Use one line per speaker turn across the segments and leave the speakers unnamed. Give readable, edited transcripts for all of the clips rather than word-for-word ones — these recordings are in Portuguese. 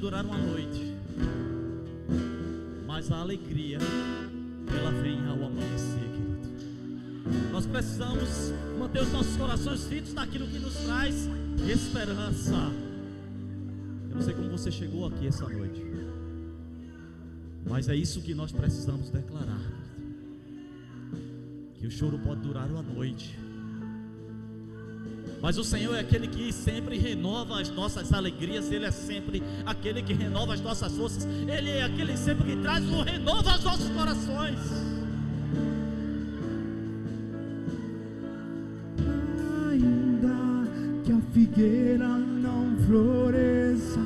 durar uma noite, mas a alegria, ela vem ao amanhecer, querido. Nós precisamos manter os nossos corações fitos naquilo que nos traz esperança. Eu não sei como você chegou aqui essa noite, mas é isso que nós precisamos declarar, que o choro pode durar uma noite, mas o Senhor é aquele que sempre renova as nossas alegrias. Ele é sempre aquele que renova as nossas forças. Ele é aquele sempre que traz o renova aos nossos corações.
Ainda que a figueira não floresça,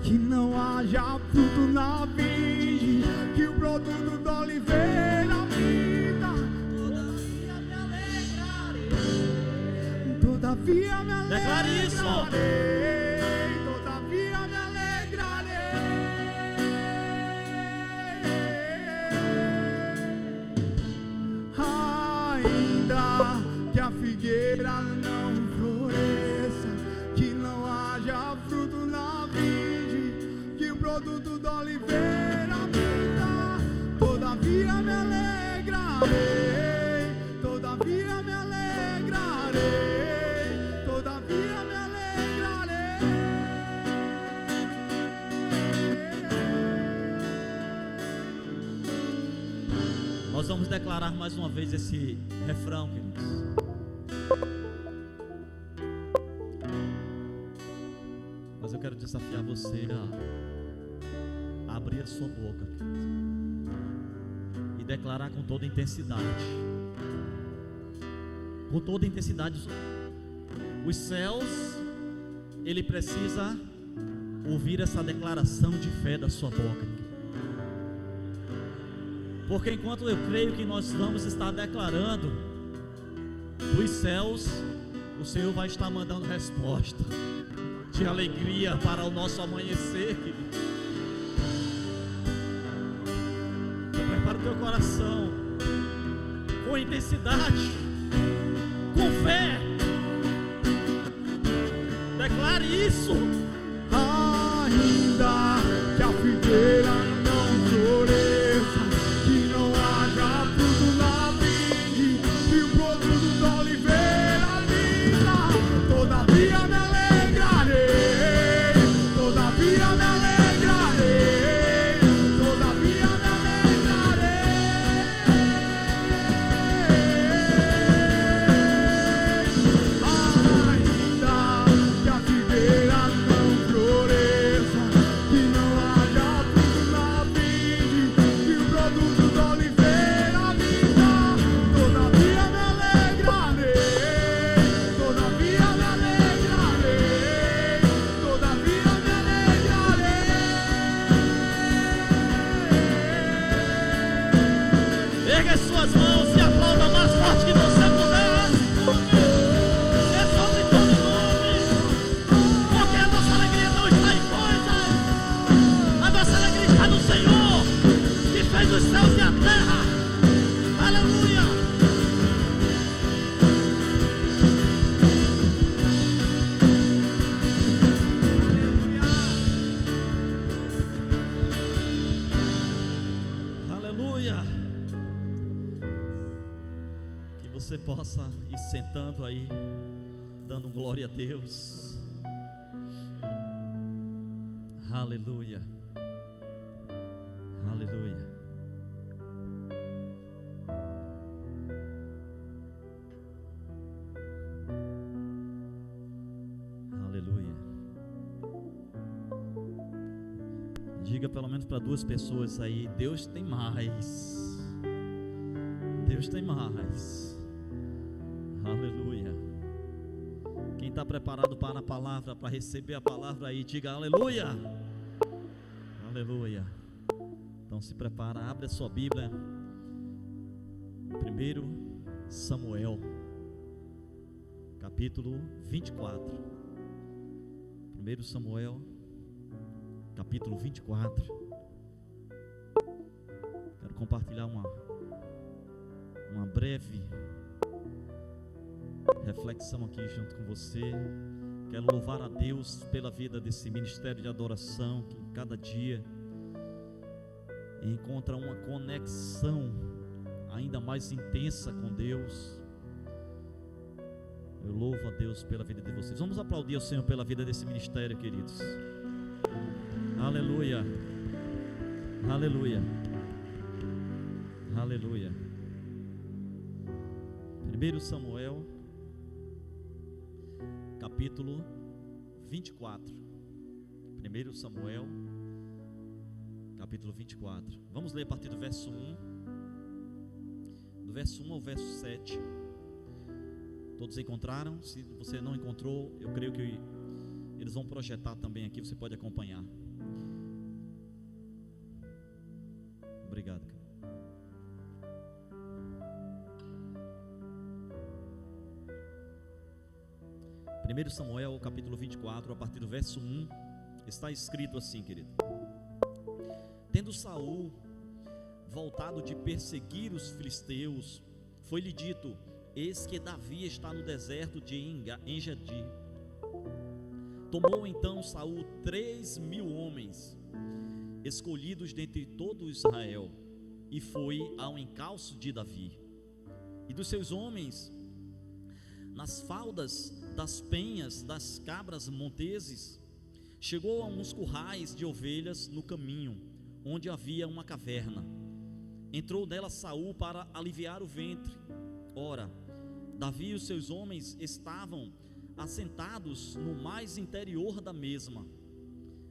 que não haja fruto na vide, que o produto da oliveira minta, todavia me alegrarei, todavia me alegrarei.
Declare isso.
Todavia me alegrarei. Ainda que a figueira não floresça, que não haja fruto na vide, que o produto da oliveira me dá, todavia me alegrarei, todavia me alegrarei, todavia me alegrarei.
Nós vamos declarar mais uma vez esse refrão, queridos. Mas eu quero desafiar você a abrir a sua boca, queridos, e declarar com toda intensidade. Com toda intensidade. Os céus, ele precisa ouvir essa declaração de fé da sua boca. Porque enquanto eu creio que nós vamos estar declarando dos céus, o Senhor vai estar mandando resposta de alegria para o nosso amanhecer, querido. Então prepara o teu coração com intensidade, com fé. Declare isso.
Ainda que a figueira não floresça, que não haja fruto na vide, que o produto da oliveira linda, todavia me alegrarei, todavia me alegrarei, todavia me alegrarei. Ainda que a figueira não floresça, que não haja fruto na vide, que o produto da oliveira me dá, todavia me alegrarei, todavia me alegrarei, todavia me alegrarei.
Erga as suas mãos e aplauda mais forte que você puder. É sobre todo nome. Porque a nossa alegria não está em coisas. A nossa alegria está no Senhor, que fez os céus e a terra. Aleluia. Aleluia. Que você possa ir sentando aí, dando glória a Deus. Aleluia. Aleluia. Aleluia. Diga pelo menos para duas pessoas aí: Deus tem mais. Deus tem mais. Aleluia. Quem está preparado para a palavra, para receber a palavra aí, diga aleluia. Aleluia. Então se prepara, abre a sua Bíblia. 1 Samuel, capítulo 24. 1 Samuel, capítulo 24. Quero compartilhar uma breve reflexão aqui junto com você. Quero louvar a Deus pela vida desse ministério de adoração que
cada dia encontra uma conexão ainda mais intensa com Deus. Eu louvo a Deus pela vida de vocês. Vamos aplaudir o Senhor pela vida desse ministério, queridos. Aleluia. Aleluia. Aleluia. 1 Samuel, capítulo 24. 1 Samuel, capítulo 24. Vamos ler a partir do verso 1. Do verso 1 ao verso 7. Todos encontraram? Se você não encontrou, eu creio que eles vão projetar também aqui, você pode acompanhar. Obrigado. 1 Samuel, capítulo 24, a partir do verso 1, está escrito assim, querido: Tendo Saul voltado de perseguir os filisteus, foi-lhe dito: eis que Davi está no deserto de Engedi. Tomou então Saul 3.000 homens, escolhidos dentre todo Israel, e foi ao encalço de Davi. E dos seus homens, nas faldas das penhas das cabras monteses, chegou a uns currais de ovelhas no caminho, onde havia uma caverna. Entrou nela Saul para aliviar o ventre. Ora, Davi e os seus homens estavam assentados no mais interior da mesma.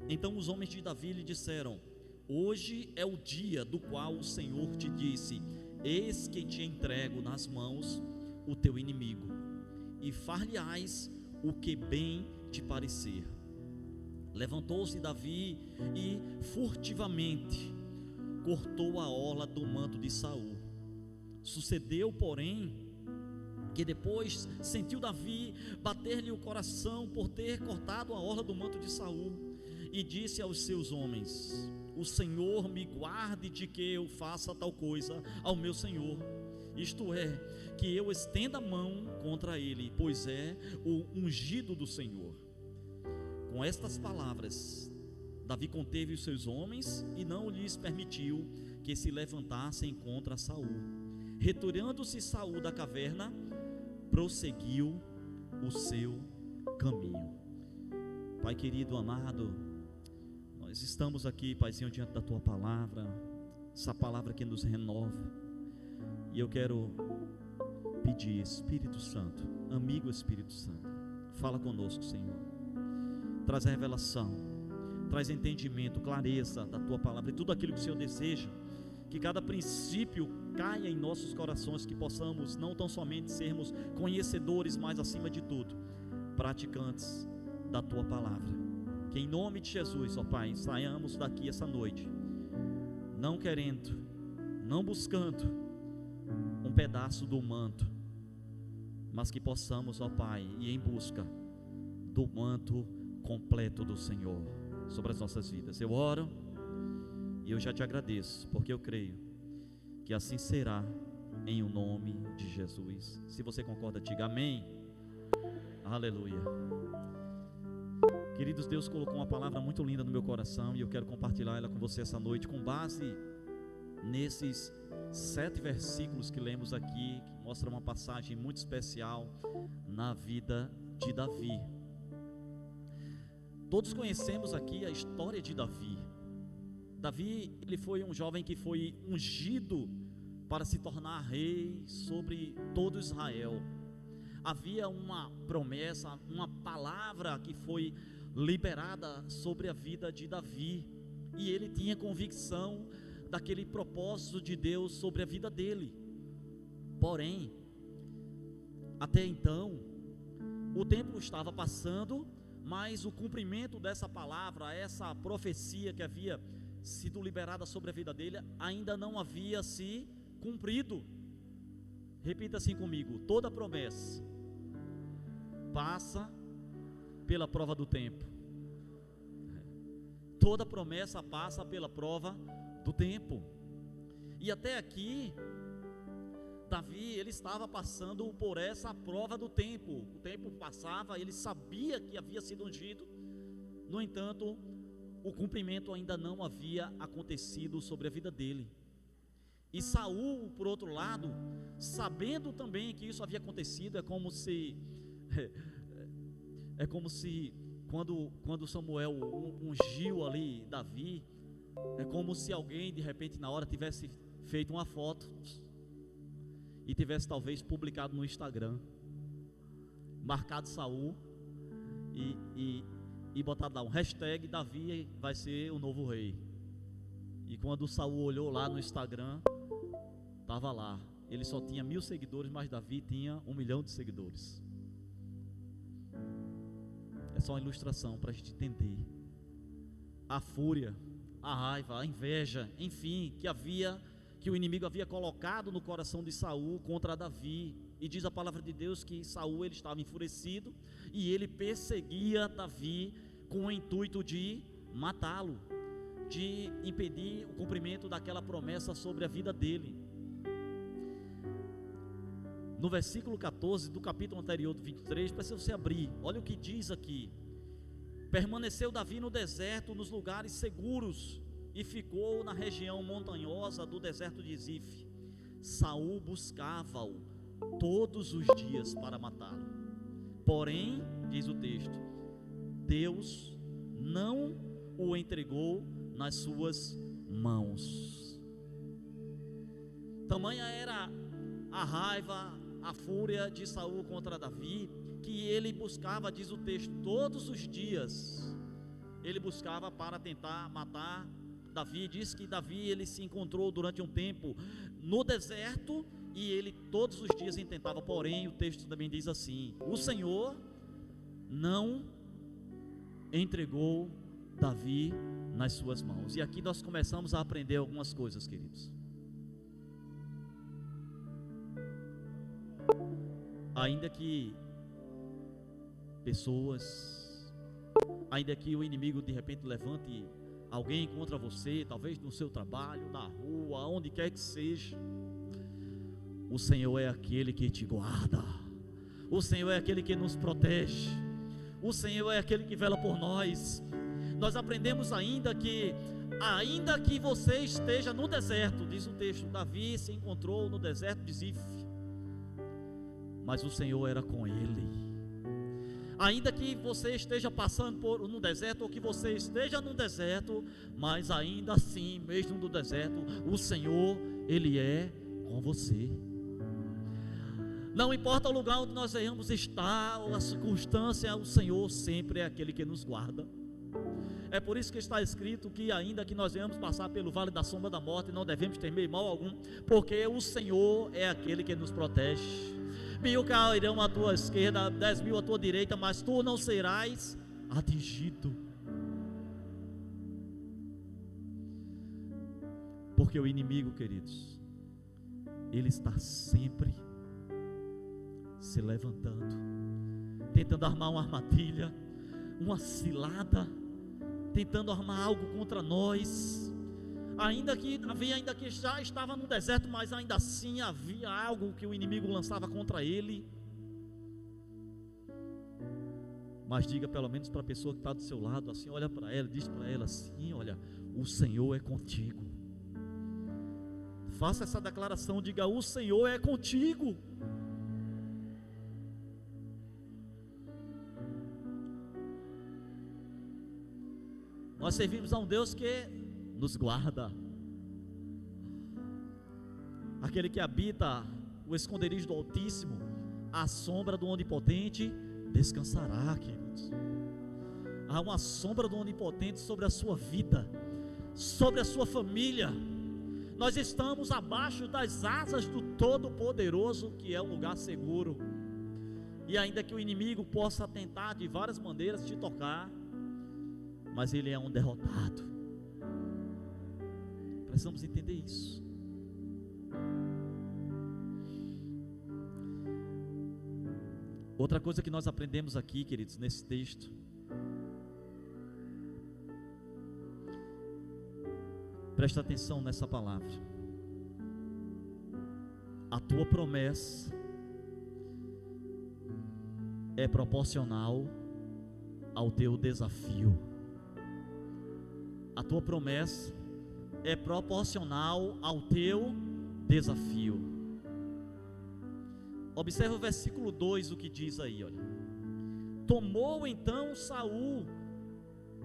Então os homens de Davi lhe disseram: hoje é o dia do qual o Senhor te disse: eis que te entrego nas mãos o teu inimigo, e far-lhe-ás o que bem te parecer. Levantou-se Davi e furtivamente cortou a orla do manto de Saul. Sucedeu, porém, que depois sentiu Davi bater-lhe o coração por ter cortado a orla do manto de Saul, e disse aos seus homens: o Senhor me guarde de que eu faça tal coisa ao meu senhor, isto é, que eu estenda a mão contra ele, pois é o ungido do Senhor. Com estas palavras, Davi conteve os seus homens e não lhes permitiu que se levantassem contra Saul. Retirando-se Saul da caverna, prosseguiu o seu caminho. Pai querido, amado, nós estamos aqui, Paizinho, diante da Tua palavra, essa palavra que nos renova. E eu quero pedir, Espírito Santo, amigo Espírito Santo, fala conosco, Senhor. Traz a revelação, traz entendimento, clareza da Tua palavra e tudo aquilo que o Senhor deseja, que cada princípio caia em nossos corações, que possamos não tão somente sermos conhecedores, mas acima de tudo, praticantes da Tua palavra. Que em nome de Jesus, ó Pai, saiamos daqui essa noite, não querendo, não buscando um pedaço do manto, mas que possamos, ó Pai, ir em busca do manto completo do Senhor sobre as nossas vidas. Eu oro e eu já te agradeço, porque eu creio que assim será, em o nome de Jesus. Se você concorda, diga amém. Aleluia. Queridos, Deus colocou uma palavra muito linda no meu coração e eu quero compartilhar ela com você essa noite, com base nesses 7 versículos que lemos aqui, que mostra uma passagem muito especial na vida de Davi. Todos conhecemos aqui a história de Davi. Davi, ele foi um jovem que foi ungido para se tornar rei sobre todo Israel. Havia uma promessa, uma palavra que foi liberada sobre a vida de Davi, e ele tinha convicção daquele propósito de Deus sobre a vida dele. Porém, até então, o tempo estava passando, mas o cumprimento dessa palavra, essa profecia que havia sido liberada sobre a vida dele, ainda não havia se cumprido. Repita assim comigo: toda promessa passa pela prova do tempo. Toda promessa passa pela prova do tempo. E até aqui, Davi, ele estava passando por essa prova do tempo. O tempo passava, ele sabia que havia sido ungido. No entanto, o cumprimento ainda não havia acontecido sobre a vida dele. E Saul, por outro lado, sabendo também que isso havia acontecido, é como se quando Samuel ungiu ali Davi, é como se alguém de repente na hora tivesse feito uma foto e tivesse talvez publicado no Instagram, marcado Saul e botado lá um hashtag Davi vai ser o novo rei. E quando Saul olhou lá no Instagram, estava lá, ele só tinha 1000 seguidores, mas Davi tinha 1 milhão de seguidores. É só uma ilustração para a gente entender a fúria, a raiva, a inveja, enfim, que o inimigo havia colocado no coração de Saul contra Davi. E diz a palavra de Deus que Saul ele estava enfurecido e ele perseguia Davi com o intuito de matá-lo, de impedir o cumprimento daquela promessa sobre a vida dele. No versículo 14 do capítulo anterior do 23, precisa você abrir, olha o que diz aqui: permaneceu Davi no deserto, nos lugares seguros, e ficou na região montanhosa do deserto de Zif. Saul buscava-o todos os dias para matá-lo, porém, diz o texto, Deus não o entregou nas suas mãos. Tamanha era a raiva, a fúria de Saul contra Davi, que ele buscava, diz o texto, todos os dias ele buscava para tentar matar Davi. Diz que Davi ele se encontrou durante um tempo no deserto e ele todos os dias tentava, porém o texto também diz assim: o Senhor não entregou Davi nas suas mãos. E aqui nós começamos a aprender algumas coisas, queridos. Ainda que pessoas, ainda que o inimigo de repente levante alguém contra você, talvez no seu trabalho, na rua, onde quer que seja, o Senhor é aquele que te guarda, o Senhor é aquele que nos protege, o Senhor é aquele que vela por nós. Nós aprendemos ainda que você esteja no deserto, diz o texto, Davi se encontrou no deserto de Zif, mas o Senhor era com ele. Ainda que você esteja passando no deserto, ou que você esteja no deserto, mas ainda assim, mesmo no deserto, o Senhor, Ele é com você. Não importa o lugar onde nós venhamos estar, ou a circunstância, o Senhor sempre é aquele que nos guarda. É por isso que está escrito que ainda que nós venhamos passar pelo vale da sombra da morte, não devemos temer mal algum, porque o Senhor é aquele que nos protege. 1000 cairão à tua esquerda, 10.000 à tua direita, mas tu não serás atingido. Porque o inimigo, queridos, ele está sempre se levantando, tentando armar uma armadilha, uma cilada, tentando armar algo contra nós. Ainda que já estava no deserto, mas ainda assim havia algo que o inimigo lançava contra ele. Mas diga pelo menos para a pessoa que está do seu lado, assim, olha para ela, diz para ela assim: olha, o Senhor é contigo. Faça essa declaração, diga: o Senhor é contigo. Nós servimos a um Deus que nos guarda, aquele que habita o esconderijo do Altíssimo, à sombra do Onipotente descansará, queridos. Há uma sombra do Onipotente sobre a sua vida, sobre a sua família. Nós estamos abaixo das asas do Todo-Poderoso, que é um lugar seguro. E ainda que o inimigo possa tentar de várias maneiras te tocar, mas ele é um derrotado. Precisamos entender isso. Outra coisa que nós aprendemos aqui, queridos, nesse texto, presta atenção nessa palavra: a tua promessa é proporcional ao teu desafio. tua promessa é proporcional ao teu desafio. Observa o versículo 2, o que diz aí, olha. Tomou então Saul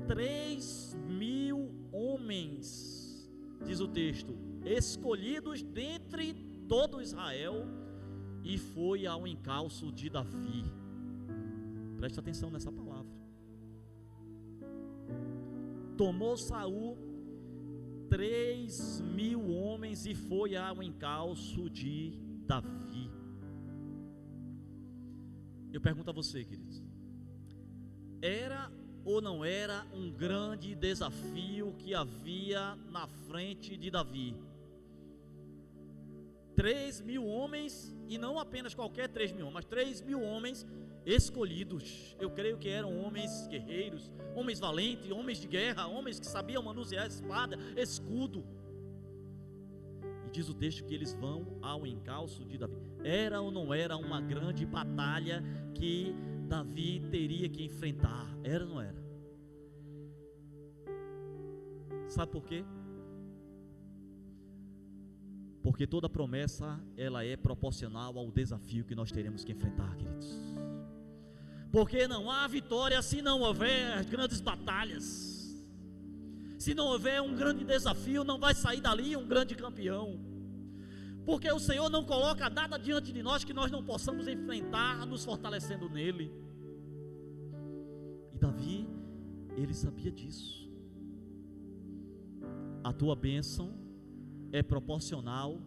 3.000 homens, diz o texto, escolhidos dentre todo Israel, e foi ao encalço de Davi. Preste atenção nessa palavra. Tomou Saul 3.000 homens e foi ao encalço de Davi. Eu pergunto a você, queridos, era ou não era um grande desafio que havia na frente de Davi? 3.000 homens, e não apenas qualquer 3.000 homens, mas 3.000 homens escolhidos. Eu creio que eram homens guerreiros, homens valentes, homens de guerra, homens que sabiam manusear espada, escudo. E diz o texto que eles vão ao encalço de Davi. Era ou não era uma grande batalha que Davi teria que enfrentar? Era ou não era? Sabe por quê? Porque toda promessa, ela é proporcional ao desafio que nós teremos que enfrentar, queridos. Porque não há vitória se não houver grandes batalhas. Se não houver um grande desafio, não vai sair dali um grande campeão. Porque o Senhor não coloca nada diante de nós que nós não possamos enfrentar, nos fortalecendo nele. E Davi, ele sabia disso. A tua bênção é proporcional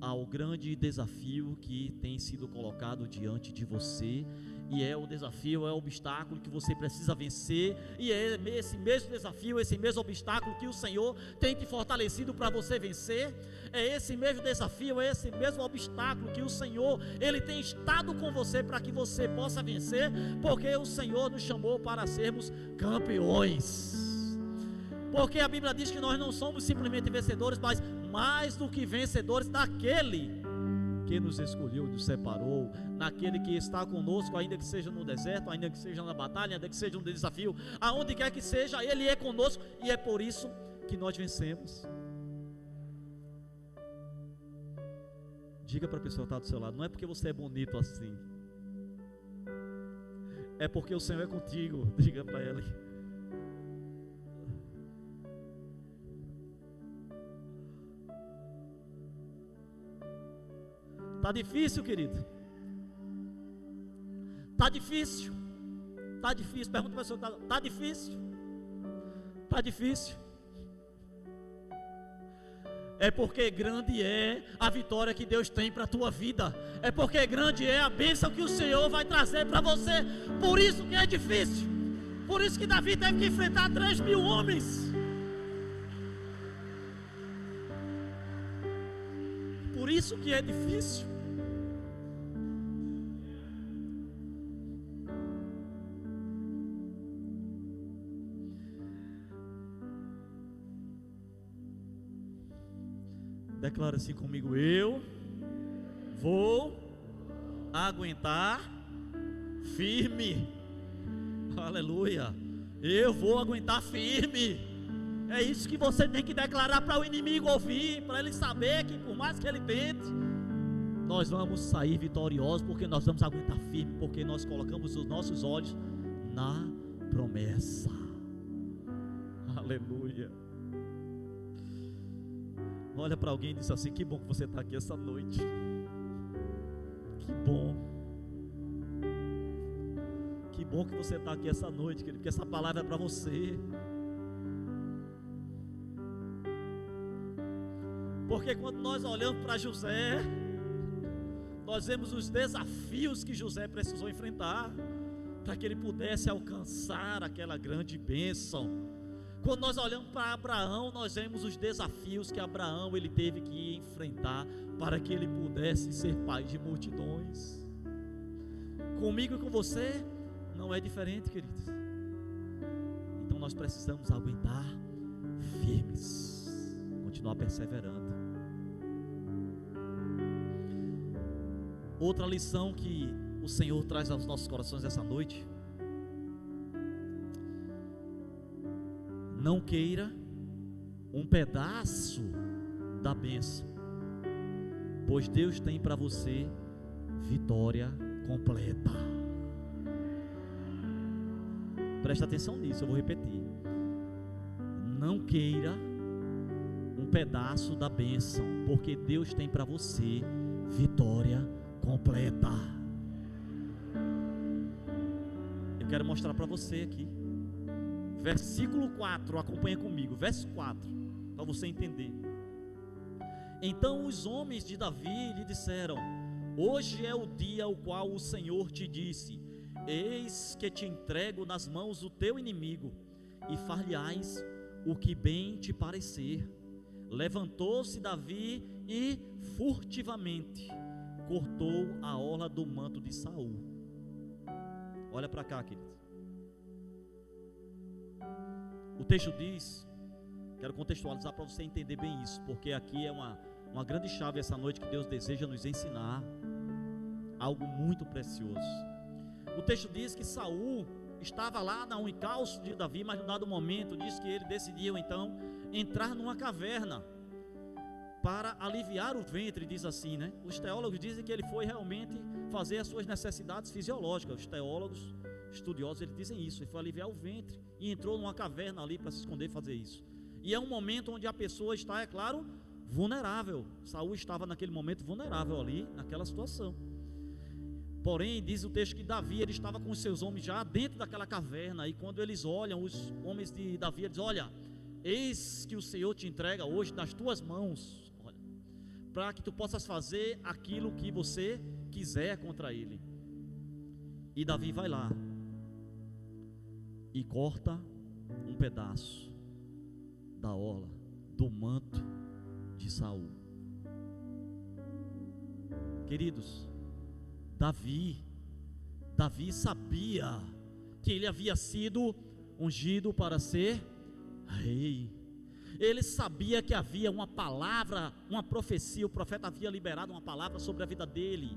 ao grande desafio que tem sido colocado diante de você, e é o desafio, é o obstáculo que você precisa vencer, e é esse mesmo desafio, esse mesmo obstáculo que o Senhor tem te fortalecido para você vencer. É esse mesmo desafio, é esse mesmo obstáculo que o Senhor, Ele tem estado com você para que você possa vencer, porque o Senhor nos chamou para sermos campeões. Porque a Bíblia diz que nós não somos simplesmente vencedores, mas mais do que vencedores daquele que nos escolheu, nos separou, naquele que está conosco, ainda que seja no deserto, ainda que seja na batalha, ainda que seja no desafio, aonde quer que seja, Ele é conosco, e é por isso que nós vencemos. Diga para a pessoa que está do seu lado, não é porque você é bonito assim, é porque o Senhor é contigo. Diga para ela. Está difícil, querido? Está difícil? Está difícil? Pergunta para a pessoa, está difícil? Está difícil? É porque grande é a vitória que Deus tem para a tua vida. É porque grande é a bênção que o Senhor vai trazer para você. Por isso que é difícil. Por isso que Davi teve que enfrentar 3.000 homens. Por isso que é difícil. Declara assim comigo: eu vou aguentar firme. Aleluia. Eu vou aguentar firme. É isso que você tem que declarar para o inimigo ouvir, para ele saber que por mais que ele tente, nós vamos sair vitoriosos, porque nós vamos aguentar firme, porque nós colocamos os nossos olhos na promessa. Aleluia. Olha para alguém e diz assim: que bom que você está aqui essa noite. Que bom. Que bom que você está aqui essa noite, querido, porque essa palavra é para você. Porque quando nós olhamos para José, nós vemos os desafios que José precisou enfrentar para que ele pudesse alcançar aquela grande bênção. Quando nós olhamos para Abraão, nós vemos os desafios que Abraão ele teve que enfrentar para que ele pudesse ser pai de multidões. Comigo e com você não é diferente, queridos. Então nós precisamos aguentar firmes, continuar perseverando. Outra lição que o Senhor traz aos nossos corações essa noite: não queira um pedaço da bênção, pois Deus tem para você vitória completa. Presta atenção nisso, eu vou repetir. Não queira um pedaço da bênção, porque Deus tem para você vitória completa. Eu quero mostrar para você aqui, versículo 4, acompanha comigo, verso 4, para você entender. Então os homens de Davi lhe disseram: hoje é o dia ao qual o Senhor te disse: eis que te entrego nas mãos o teu inimigo, e far-lhe-ás o que bem te parecer. Levantou-se Davi e furtivamente cortou a orla do manto de Saul. Olha para cá, querido. O texto diz, quero contextualizar para você entender bem isso, porque aqui é uma grande chave essa noite que Deus deseja nos ensinar algo muito precioso. O texto diz que Saul estava lá no encalço de Davi, mas num dado momento diz que ele decidiu então entrar numa caverna para aliviar o ventre, diz assim, né? Os teólogos dizem que ele foi realmente fazer as suas necessidades fisiológicas. Os teólogos estudiosos, eles dizem isso, ele foi aliviar o ventre e entrou numa caverna ali para se esconder e fazer isso. E é um momento onde a pessoa está, é claro, vulnerável. Saul estava naquele momento vulnerável ali, naquela situação. Porém, diz o texto que Davi, ele estava com os seus homens já dentro daquela caverna, e quando eles olham, os homens de Davi, eles dizem: olha, eis que o Senhor te entrega hoje nas tuas mãos, olha, para que tu possas fazer aquilo que você quiser contra ele. E Davi vai lá e corta um pedaço da orla do manto de Saul. Queridos, Davi sabia que ele havia sido ungido para ser rei. Ele sabia que havia uma palavra, uma profecia, o profeta havia liberado uma palavra sobre a vida dele.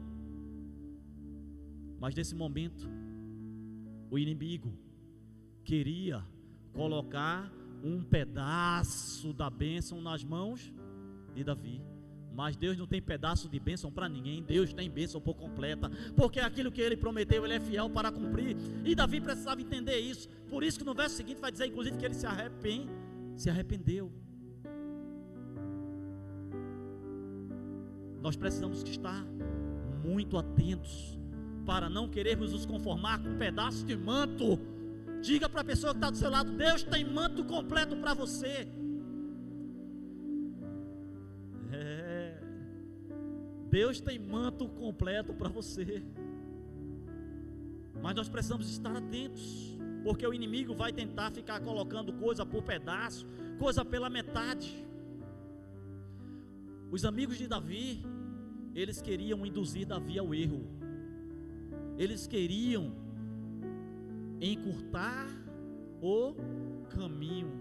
Mas nesse momento, o inimigo queria colocar um pedaço da bênção nas mãos de Davi. Mas Deus não tem pedaço de bênção para ninguém. Deus tem bênção por completa, porque aquilo que ele prometeu, ele é fiel para cumprir. E Davi precisava entender isso. Por isso que no verso seguinte vai dizer, inclusive, que ele se arrependeu. Nós precisamos estar muito atentos para não querermos nos conformar com um pedaço de manto. Diga para a pessoa que está do seu lado: Deus tem manto completo para você. Deus tem manto completo para você. Mas nós precisamos estar atentos, porque o inimigo vai tentar ficar colocando coisa por pedaço, coisa pela metade. Os amigos de Davi, eles queriam induzir Davi ao erro. Eles queriam encurtar o caminho.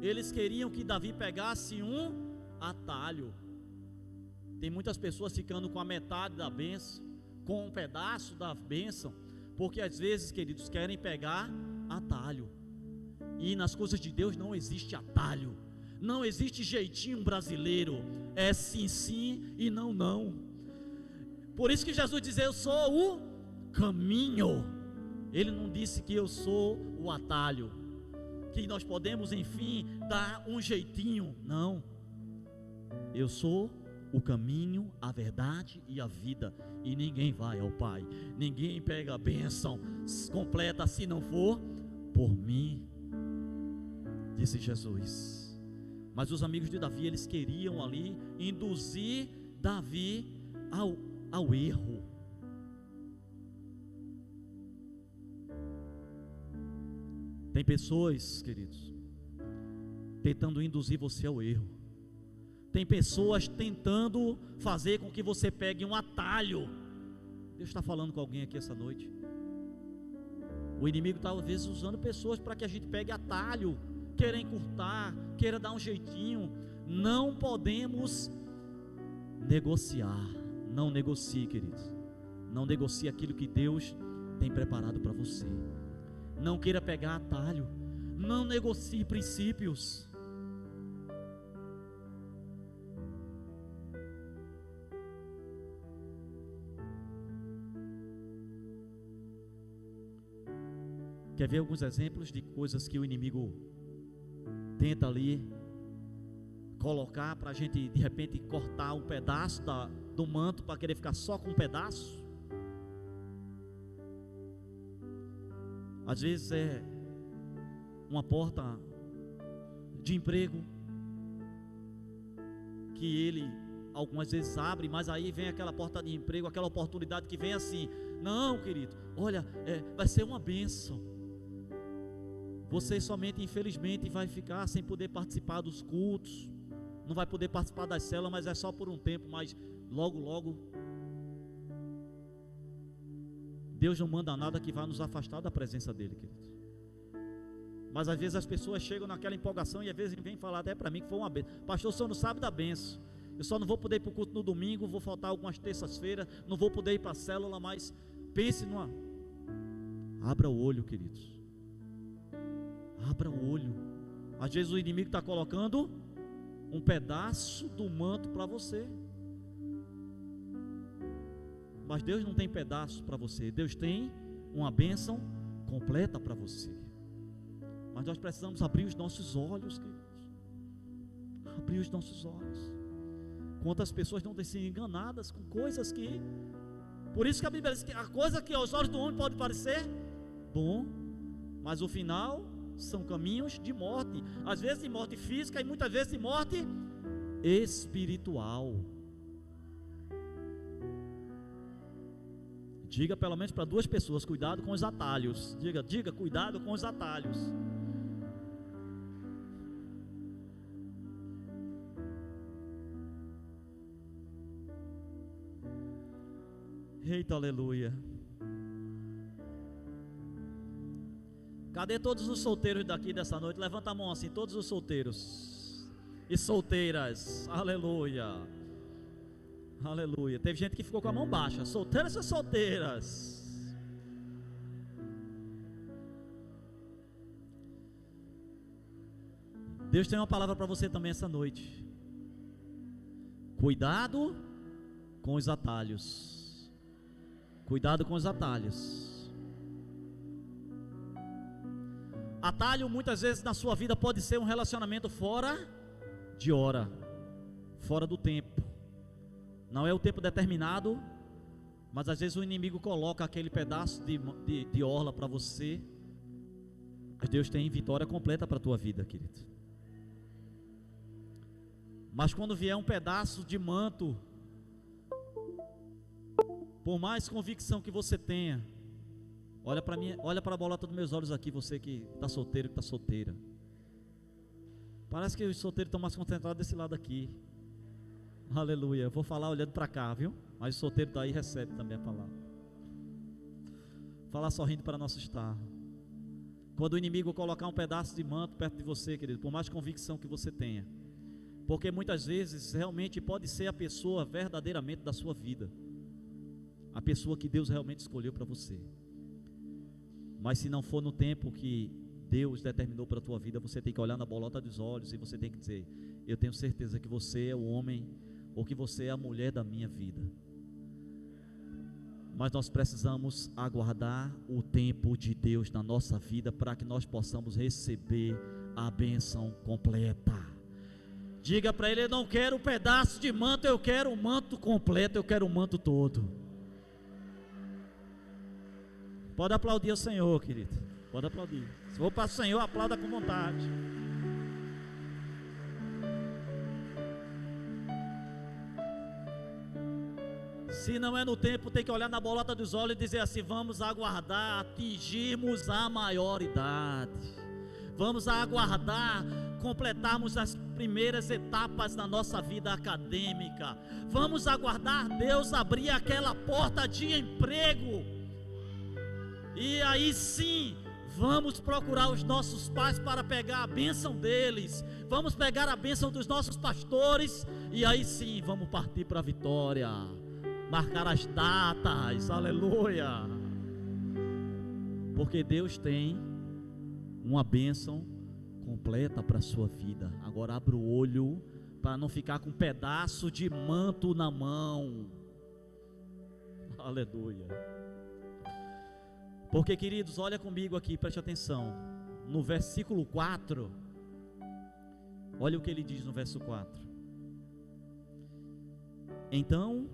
Eles queriam que Davi pegasse um atalho. Tem muitas pessoas ficando com a metade da bênção, com um pedaço da bênção, porque às vezes, queridos, querem pegar atalho. E nas coisas de Deus não existe atalho, não existe jeitinho brasileiro, é sim, sim e não, não. Por isso que Jesus diz: eu sou o caminho. Ele não disse que eu sou o atalho, que nós podemos, enfim, dar um jeitinho. Não, eu sou o caminho, a verdade e a vida, e ninguém vai ao Pai, ninguém pega a bênção completa se não for por mim, disse Jesus. Mas os amigos de Davi, eles queriam ali induzir Davi ao erro. Tem pessoas, queridos, tentando induzir você ao erro. Tem pessoas tentando fazer com que você pegue um atalho. Deus está falando com alguém aqui essa noite. O inimigo está às vezes usando pessoas para que a gente pegue atalho, queira encurtar, queira dar um jeitinho. Não podemos negociar. Não negocie, queridos. Não negocie aquilo que Deus tem preparado para você. Não queira pegar atalho. Não negocie princípios. Quer ver alguns exemplos de coisas que o inimigo tenta ali colocar para a gente de repente cortar um pedaço do manto para querer ficar só com um pedaço? Às vezes é uma porta de emprego que ele algumas vezes abre, mas aí vem aquela porta de emprego, aquela oportunidade que vem assim: não, querido, olha, vai ser uma bênção. Você somente, infelizmente, vai ficar sem poder participar dos cultos, não vai poder participar das células, mas é só por um tempo, mas logo, logo, Deus não manda nada que vá nos afastar da presença dEle, querido. Mas às vezes as pessoas chegam naquela empolgação e às vezes vêm falar até para mim que foi uma bênção. Pastor, o senhor não sabe da bênção. Eu só não vou poder ir para o culto no domingo, vou faltar algumas terças-feiras, não vou poder ir para a célula, mas pense numa... Abra o olho, queridos. Abra o olho. Às vezes o inimigo está colocando um pedaço do manto para você. Mas Deus não tem pedaço para você. Deus tem uma bênção completa para você. Mas nós precisamos abrir os nossos olhos, queridos. Abrir os nossos olhos. Quantas pessoas não têm sido enganadas com coisas que... Por isso que a Bíblia diz que a coisa que aos olhos do homem pode parecer bom, mas o final são caminhos de morte. Às vezes de morte física e muitas vezes de morte espiritual. Diga pelo menos para 2 pessoas: cuidado com os atalhos. Diga, cuidado com os atalhos. Eita, aleluia. Cadê todos os solteiros daqui dessa noite? Levanta a mão assim, todos os solteiros e solteiras. Aleluia. Aleluia. Teve gente que ficou com a mão baixa. Solteiras e solteiras. Deus tem uma palavra para você também essa noite. Cuidado com os atalhos. Cuidado com os atalhos. Atalho muitas vezes na sua vida pode ser um relacionamento fora de hora, fora do tempo. Não é o tempo determinado, mas às vezes o inimigo coloca aquele pedaço de orla para você. Mas Deus tem vitória completa para a tua vida, querido. Mas quando vier um pedaço de manto, por mais convicção que você tenha, olha para mim, olha para a bolota dos meus olhos aqui, você que está solteiro, que está solteira. Parece que os solteiros estão mais concentrados desse lado aqui. Aleluia. Eu vou falar olhando para cá, viu? Mas o solteiro daí recebe também a palavra. Falar sorrindo para não assustar. Quando o inimigo colocar um pedaço de manto perto de você, querido, por mais convicção que você tenha, porque muitas vezes realmente pode ser a pessoa verdadeiramente da sua vida, a pessoa que Deus realmente escolheu para você. Mas se não for no tempo que Deus determinou para a tua vida, você tem que olhar na bolota dos olhos e você tem que dizer: eu tenho certeza que você é o homem ou que você é a mulher da minha vida. Mas nós precisamos aguardar o tempo de Deus na nossa vida para que nós possamos receber a bênção completa. Diga para ele: eu não quero um pedaço de manto, eu quero um manto completo, eu quero um manto todo. Pode aplaudir o Senhor, querido. Pode aplaudir. Se for para o Senhor, aplauda com vontade. Se não é no tempo, tem que olhar na bolota dos olhos e dizer assim: vamos aguardar atingirmos a maioridade. Vamos aguardar completarmos as primeiras etapas da nossa vida acadêmica. Vamos aguardar Deus abrir aquela porta de emprego. E aí sim, vamos procurar os nossos pais para pegar a bênção deles. Vamos pegar a bênção dos nossos pastores. E aí sim, vamos partir para a vitória. Marcar as datas, aleluia. Porque Deus tem uma bênção completa para a sua vida. Agora abra o olho para não ficar com um pedaço de manto na mão. Aleluia. Porque, queridos, olha comigo aqui, preste atenção. No versículo 4, olha o que ele diz no verso 4. Então,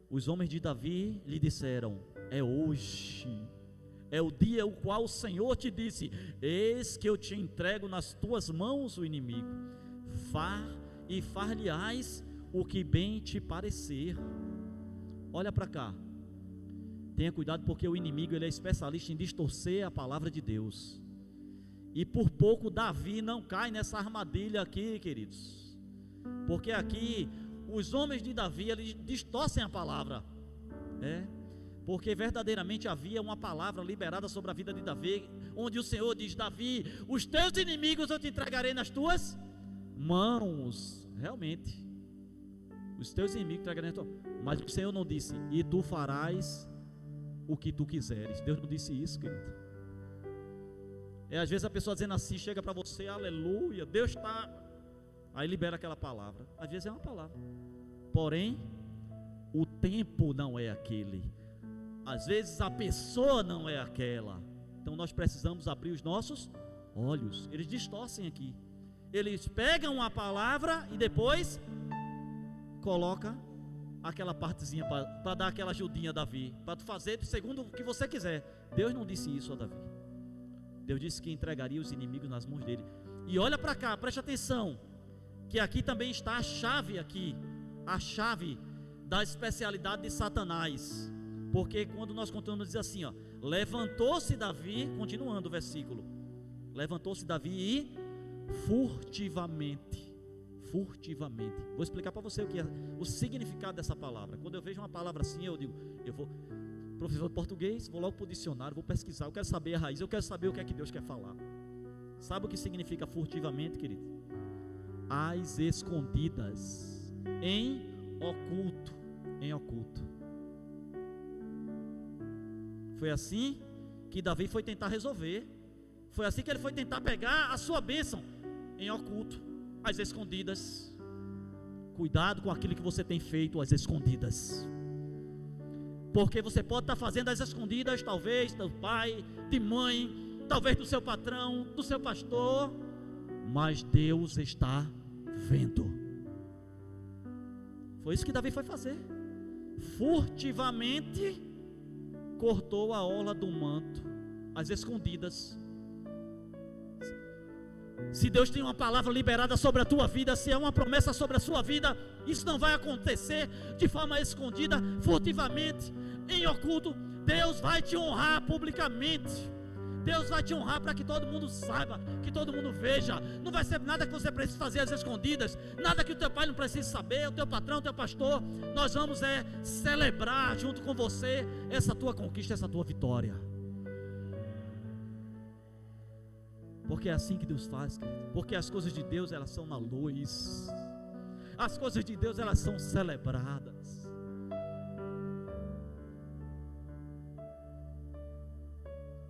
os homens de Davi lhe disseram: é hoje, é o dia o qual o Senhor te disse: eis que eu te entrego nas tuas mãos o inimigo, e far-lhe-ás o que bem te parecer. Olha para cá, tenha cuidado, porque o inimigo ele é especialista em distorcer a palavra de Deus. E por pouco Davi não cai nessa armadilha aqui, queridos, porque aqui os homens de Davi eles distorcem a palavra, porque verdadeiramente havia uma palavra liberada sobre a vida de Davi, onde o Senhor diz: Davi, os teus inimigos eu te entregarei nas tuas mãos. Realmente, os teus inimigos entregarei nas tuas mãos. Mas o Senhor não disse: e tu farás o que tu quiseres. Deus não disse isso, querido. Às vezes a pessoa dizendo assim, chega para você: aleluia, Deus está... Aí libera aquela palavra. Às vezes é uma palavra, porém o tempo não é aquele. Às vezes a pessoa não é aquela. Então nós precisamos abrir os nossos olhos. Eles distorcem aqui. Eles pegam a palavra e depois coloca aquela partezinha para dar aquela ajudinha a Davi, para tu fazer segundo o que você quiser. Deus não disse isso a Davi. Deus disse que entregaria os inimigos nas mãos dele. E olha para cá, preste atenção, que aqui também está a chave aqui, a chave da especialidade de Satanás. Porque quando nós contamos, diz assim, ó: levantou-se Davi, continuando o versículo, levantou-se Davi e furtivamente, vou explicar para você o que é o significado dessa palavra. Quando eu vejo uma palavra assim, eu digo, eu vou, professor de português, vou logo para o dicionário, vou pesquisar, eu quero saber a raiz, eu quero saber o que é que Deus quer falar. Sabe o que significa furtivamente, querido? Às escondidas, em oculto, Foi assim que Davi foi tentar resolver. Foi assim que ele foi tentar pegar a sua bênção, em oculto, às escondidas. Cuidado com aquilo que você tem feito às escondidas, porque você pode estar fazendo às escondidas, talvez do pai, de mãe, talvez do seu patrão, do seu pastor, mas Deus está vendo. Foi isso que Davi foi fazer. Furtivamente cortou a orla do manto, às escondidas. Se Deus tem uma palavra liberada sobre a tua vida, se é uma promessa sobre a sua vida, isso não vai acontecer de forma escondida, furtivamente, em oculto. Deus vai te honrar publicamente. Deus vai te honrar para que todo mundo saiba, que todo mundo veja. Não vai ser nada que você precise fazer às escondidas, nada que o teu pai não precise saber, o teu patrão, o teu pastor. Nós vamos celebrar junto com você essa tua conquista, essa tua vitória. Porque é assim que Deus faz, querido. Porque as coisas de Deus, elas são na luz. As coisas de Deus, elas são celebradas.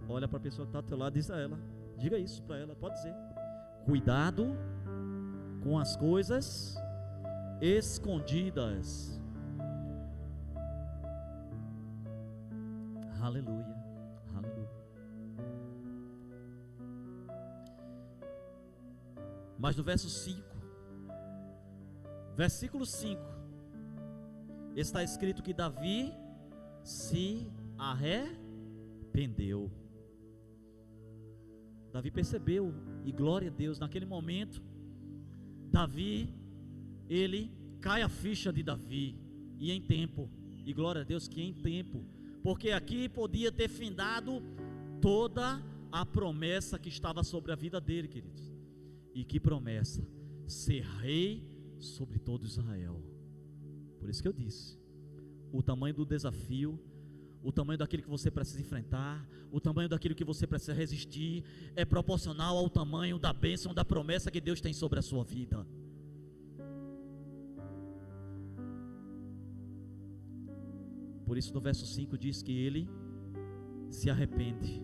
Olha para a pessoa que está ao teu lado, diz a ela, diga isso para ela, pode dizer: cuidado com as coisas escondidas. Aleluia, aleluia. Mas no verso 5, versículo 5, está escrito que Davi se arrependeu. Davi percebeu, e glória a Deus, naquele momento, Davi, ele cai a ficha de Davi, e em tempo, e glória a Deus que em tempo, porque aqui podia ter findado toda a promessa que estava sobre a vida dele, queridos. E que promessa? Ser rei sobre todo Israel. Por isso que eu disse, o tamanho do desafio, o tamanho daquilo que você precisa enfrentar, o tamanho daquilo que você precisa resistir, é proporcional ao tamanho da bênção, da promessa que Deus tem sobre a sua vida. Por isso no verso 5 diz que ele se arrepende.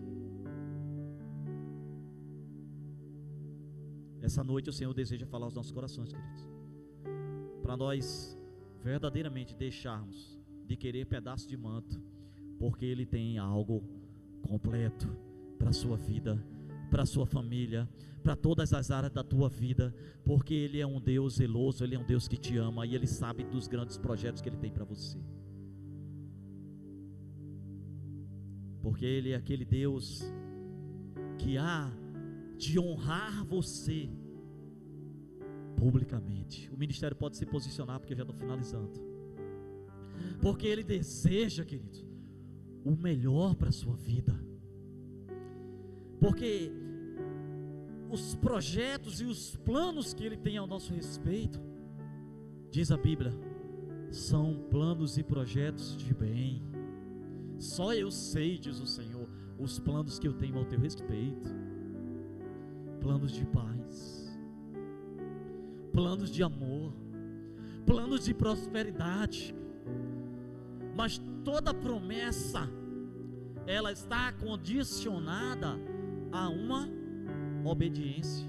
Essa noite o Senhor deseja falar aos nossos corações, queridos, para nós verdadeiramente deixarmos de querer pedaço de manto, porque Ele tem algo completo para a sua vida, para a sua família, para todas as áreas da tua vida, porque Ele é um Deus zeloso, Ele é um Deus que te ama e Ele sabe dos grandes projetos que Ele tem para você. Porque Ele é aquele Deus que há de honrar você publicamente. O ministério pode se posicionar, porque eu já estou finalizando. Porque Ele deseja, querido, o melhor para a sua vida. Porque os projetos e os planos que Ele tem ao nosso respeito, diz a Bíblia, são planos e projetos de bem. Só eu sei, diz o Senhor, os planos que eu tenho ao teu respeito. Planos de paz, planos de amor, planos de prosperidade. Mas toda promessa, ela está condicionada a uma obediência.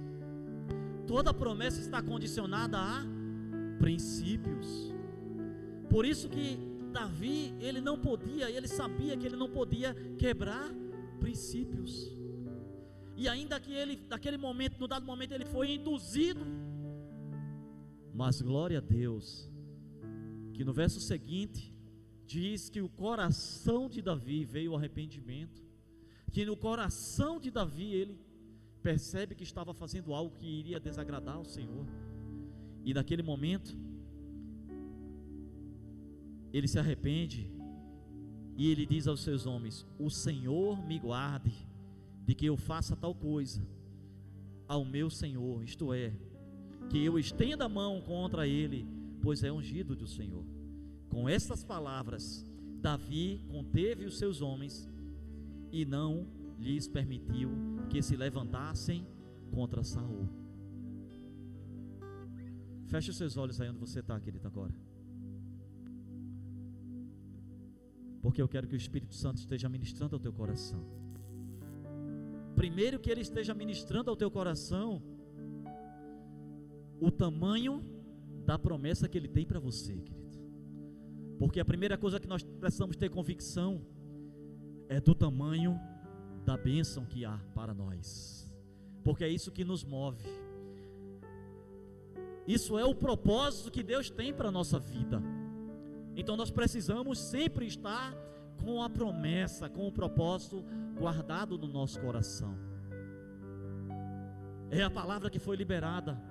Toda promessa está condicionada a princípios. Por isso que Davi, ele sabia que ele não podia quebrar princípios. E ainda que ele, naquele momento, no dado momento, ele foi induzido. Mas glória a Deus, que no verso seguinte, diz que o coração de Davi veio ao arrependimento. Que no coração de Davi, ele percebe que estava fazendo algo que iria desagradar ao Senhor. E naquele momento, ele se arrepende. E ele diz aos seus homens: o Senhor me guarde de que eu faça tal coisa ao meu Senhor, isto é, que eu estenda a mão contra ele, pois é ungido do Senhor. Com estas palavras, Davi conteve os seus homens e não lhes permitiu que se levantassem contra Saul. Feche os seus olhos aí onde você está, querido, agora. Porque eu quero que o Espírito Santo esteja ministrando ao teu coração. Primeiro, que ele esteja ministrando ao teu coração o tamanho da promessa que ele tem para você, querido. Porque a primeira coisa que nós precisamos ter convicção é do tamanho da bênção que há para nós. Porque é isso que nos move. Isso é o propósito que Deus tem para a nossa vida. Então nós precisamos sempre estar com a promessa, com o propósito guardado no nosso coração. É a palavra que foi liberada,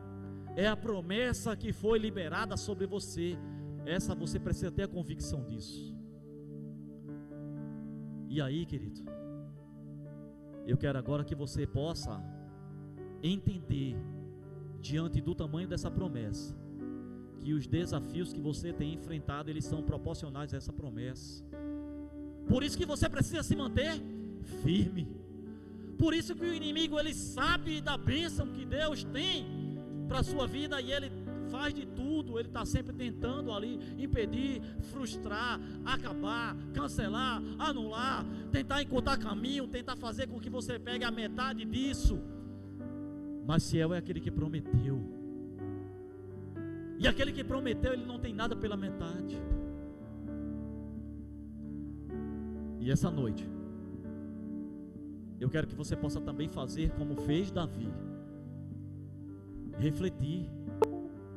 é a promessa que foi liberada sobre você. Essa você precisa ter a convicção disso. E aí, querido, eu quero agora que você possa entender, diante do tamanho dessa promessa, que os desafios que você tem enfrentado, eles são proporcionais a essa promessa. Por isso que você precisa se manter firme. Por isso que o inimigo, ele sabe da bênção que Deus tem para a sua vida, e ele faz de tudo, ele está sempre tentando ali impedir, frustrar, acabar, cancelar, anular, tentar encurtar caminho, tentar fazer com que você pegue a metade disso. Mas fiel é aquele que prometeu, e aquele que prometeu, ele não tem nada pela metade. E essa noite eu quero que você possa também fazer como fez Davi, refletir.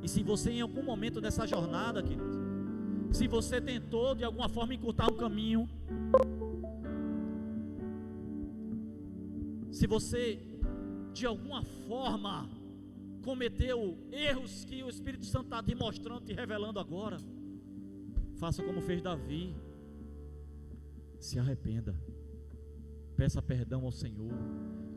E se você em algum momento dessa jornada, querido, se você tentou de alguma forma encurtar um caminho, se você de alguma forma cometeu erros que o Espírito Santo está te mostrando, te revelando agora, faça como fez Davi. Se arrependa, peça perdão ao Senhor,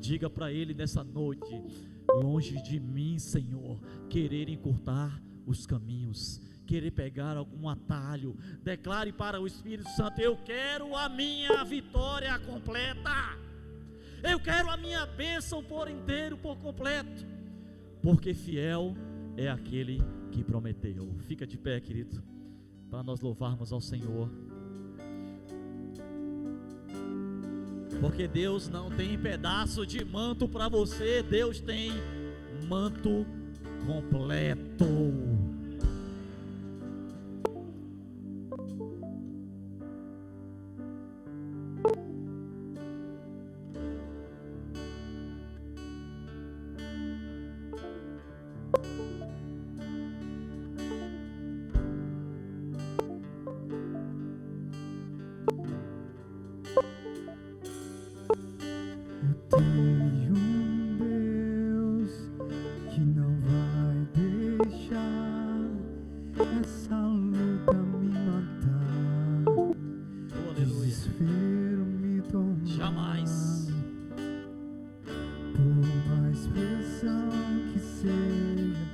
diga para Ele nessa noite: longe de mim, Senhor, querer encurtar os caminhos, querer pegar algum atalho. Declare para o Espírito Santo: eu quero a minha vitória completa, eu quero a minha bênção por inteiro, por completo, porque fiel é aquele que prometeu. Fica de pé, querido, para nós louvarmos ao Senhor. Porque Deus não tem pedaço de manto para você, Deus tem manto completo.
essa luta me matar,
Oh, aleluia.
desespero me tomar.
Jamais.
Por mais pressão que seja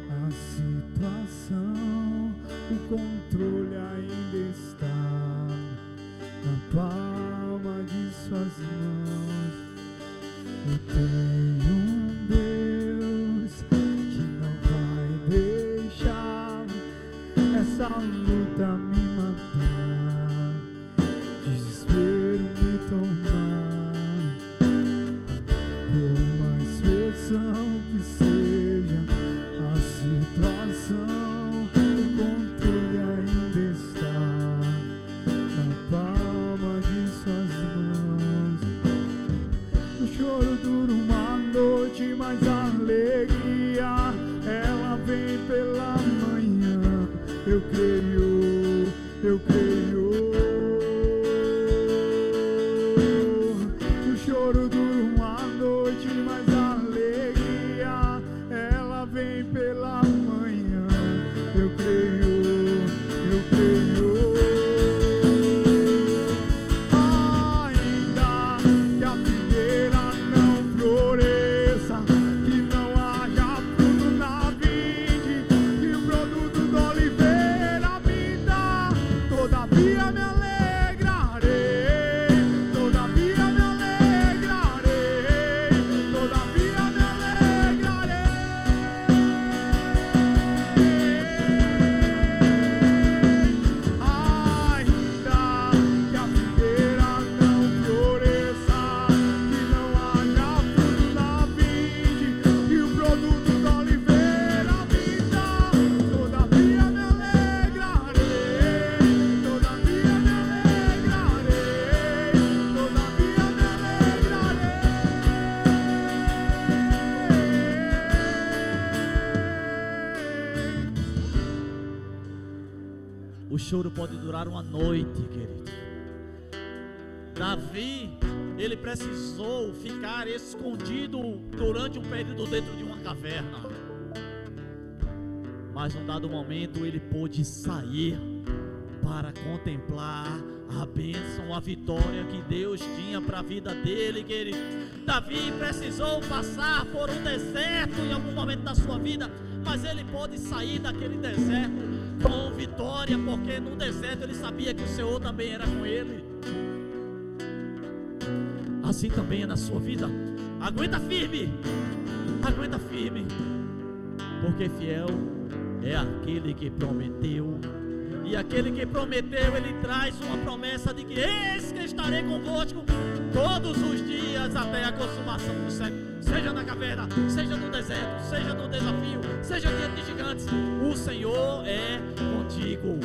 a situação, o controle ainda está na palma de suas mãos. Eu tenho um Deus que não vai deixar essa luta me matar, desespero me tomar. Por mais pressão que seja a situação, o controle ainda está na palma de suas mãos. O choro dura uma noite, mas a alegria ela vem pela manhã. Eu creio, eu creio. O choro dura uma noite, mas a alegria ela vem pela manhã. Eu creio, eu creio. Ainda que a figueira não floresça, que não haja fruto na vide, que o produto da oliveira me dá, todavia me alegrarei, todavia me alegrarei, todavia me alegrarei. Ainda que a figueira não floresça, que não haja fruto na vide, que o produto da oliveira me dá, todavia me alegrarei, todavia me alegrarei, todavia me alegrarei.
O choro pode durar uma noite, querido. Davi, ele precisou ficar escondido durante um período dentro de uma caverna. Mas num dado momento ele pôde sair para contemplar a bênção, a vitória que Deus tinha para a vida dele, querido. Davi precisou passar por um deserto em algum momento da sua vida, mas ele pôde sair daquele deserto com vitória, porque no deserto ele sabia que o Senhor também era com ele. Assim também é na sua vida. Aguenta firme, porque fiel é aquele que prometeu. E aquele que prometeu, ele traz uma promessa de que eis que estarei convosco todos os dias até a consumação do século. Seja na caverna, seja no deserto, seja no desafio, seja diante de gigantes, o Senhor é contigo.